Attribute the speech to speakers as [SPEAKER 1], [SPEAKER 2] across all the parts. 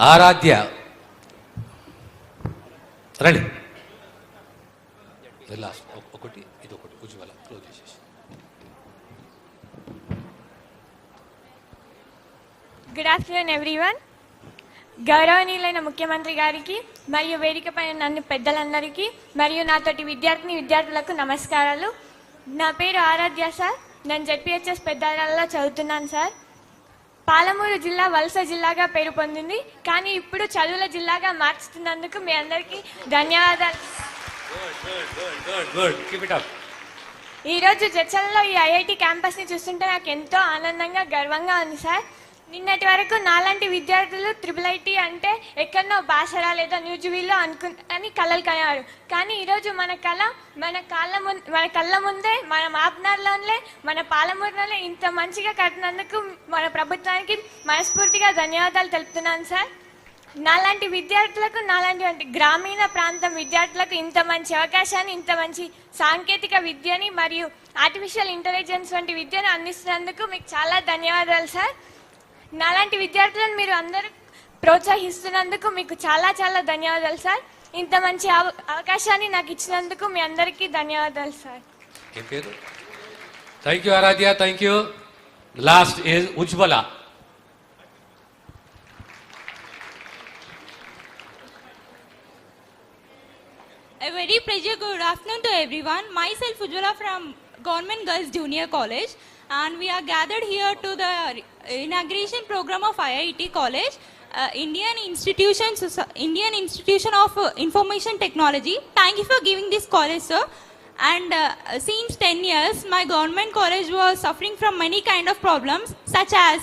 [SPEAKER 1] ఆరాధ్య రండి. లాస్ట్ ఒకటి ఇది ఒకటి ఉజ్వల క్లోజ్ చేసేసి.
[SPEAKER 2] Good afternoon everyone. గౌరవనీయులైన ముఖ్యమంత్రి గారికి మరియు వేదికపై నన్ను పెద్దలందరికీ మరియు నాతోటి విద్యార్థులకు నమస్కారాలు. నా పేరు ఆరాధ్య సార్. నేను జెడ్పీహెచ్ఎస్ పెద్దారాలలో చదువుతున్నాను సార్. పాలమూరు జిల్లా వలస జిల్లాగా పేరు పొందింది, కానీ ఇప్పుడు చదువుల జిల్లాగా మార్చుతున్నందుకు మీ అందరికీ ధన్యవాదాలు. ఈరోజు జడ్చల్లో ఈ ఐఐటి క్యాంపస్ని చూస్తుంటే నాకు ఎంతో ఆనందంగా గర్వంగా ఉంది సార్. నిన్నటి వరకు నాలాంటి విద్యార్థులు IIIT అంటే ఎక్కడనో బాసరా లేదా న్యూజువీలో అని కళలు కనేవారు. కానీ ఈరోజు మన కళ్ళ ముందే మన మాబ్నార్లోనే మన పాలమూరులోనే ఇంత మంచిగా కట్టినందుకు మన ప్రభుత్వానికి మనస్ఫూర్తిగా ధన్యవాదాలు తెలుపుతున్నాను సార్. నాలాంటి విద్యార్థులకు, నాలాంటి గ్రామీణ ప్రాంతం విద్యార్థులకు ఇంత మంచి అవకాశాన్ని, ఇంత మంచి సాంకేతిక విద్యని మరియు ఆర్టిఫిషియల్ ఇంటెలిజెన్స్ వంటి విద్యను అందిస్తున్నందుకు మీకు చాలా ధన్యవాదాలు సార్. నాలాంటి విద్యార్థులను మీరు అందరూ ప్రోత్సహిస్తున్నందుకు మీకు చాలా చాలా ధన్యవాదాలు సార్. ఇంత మంచి అవకాశాన్ని నాకు ఇచ్చినందుకు మీ అందరికీ ధన్యవాదాలు sir.
[SPEAKER 1] Thank you Aradhya. Thank you. Last is Ujwala.
[SPEAKER 3] A very pleasure good afternoon to everyone. Myself Ujjwala from Government Girls Junior College, and we are gathered here to the inauguration program of IIT College, Indian Institution of Information Technology. Thank you for giving this college, sir. And since 10 years, my government college was suffering from many kind of problems, such as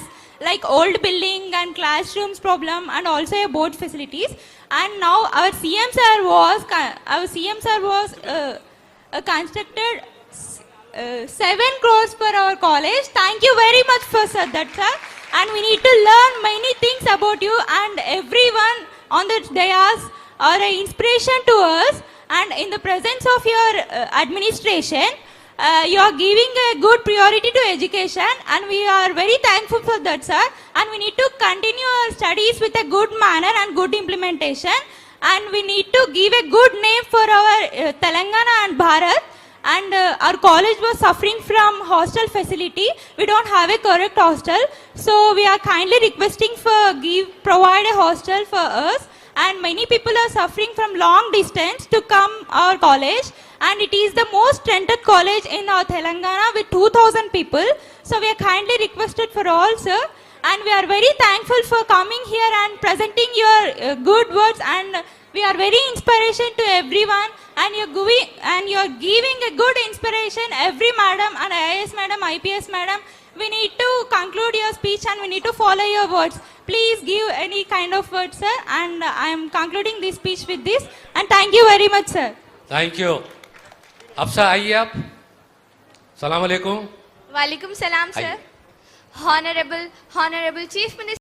[SPEAKER 3] like old building and classrooms problem, and also a board facilities. And now our CM sir was constructed 7 crores for our college. Thank you very much for that, sir. And we need to learn many things about you, and everyone on the dais are an inspiration to us. And in the presence of your administration, you are giving a good priority to education, and we are very thankful for that, sir. And we need to continue our studies with a good manner and good implementation, and we need to give a good name for our Telangana and Bharat. And our college was suffering from hostel facility. We don't have a correct hostel, so we are kindly requesting for provide a hostel for us. And many people are suffering from long distance to come our college, and it is the most strengthened college in our Telangana with 2,000 people. So we are kindly requested for all, sir. And we are very thankful for coming here and presenting your good words, and we are very inspiration to everyone, and you are giving a good inspiration every madam and IAS madam, IPS madam. We need to conclude your speech, and we need to follow your words. Please give any kind of words, sir, and I am concluding this speech with this, and thank you very much, sir.
[SPEAKER 1] Thank you. Afsa, आइए आप. Assalamu alaikum.
[SPEAKER 2] Walaikum salam, sir. Honorable Chief Minister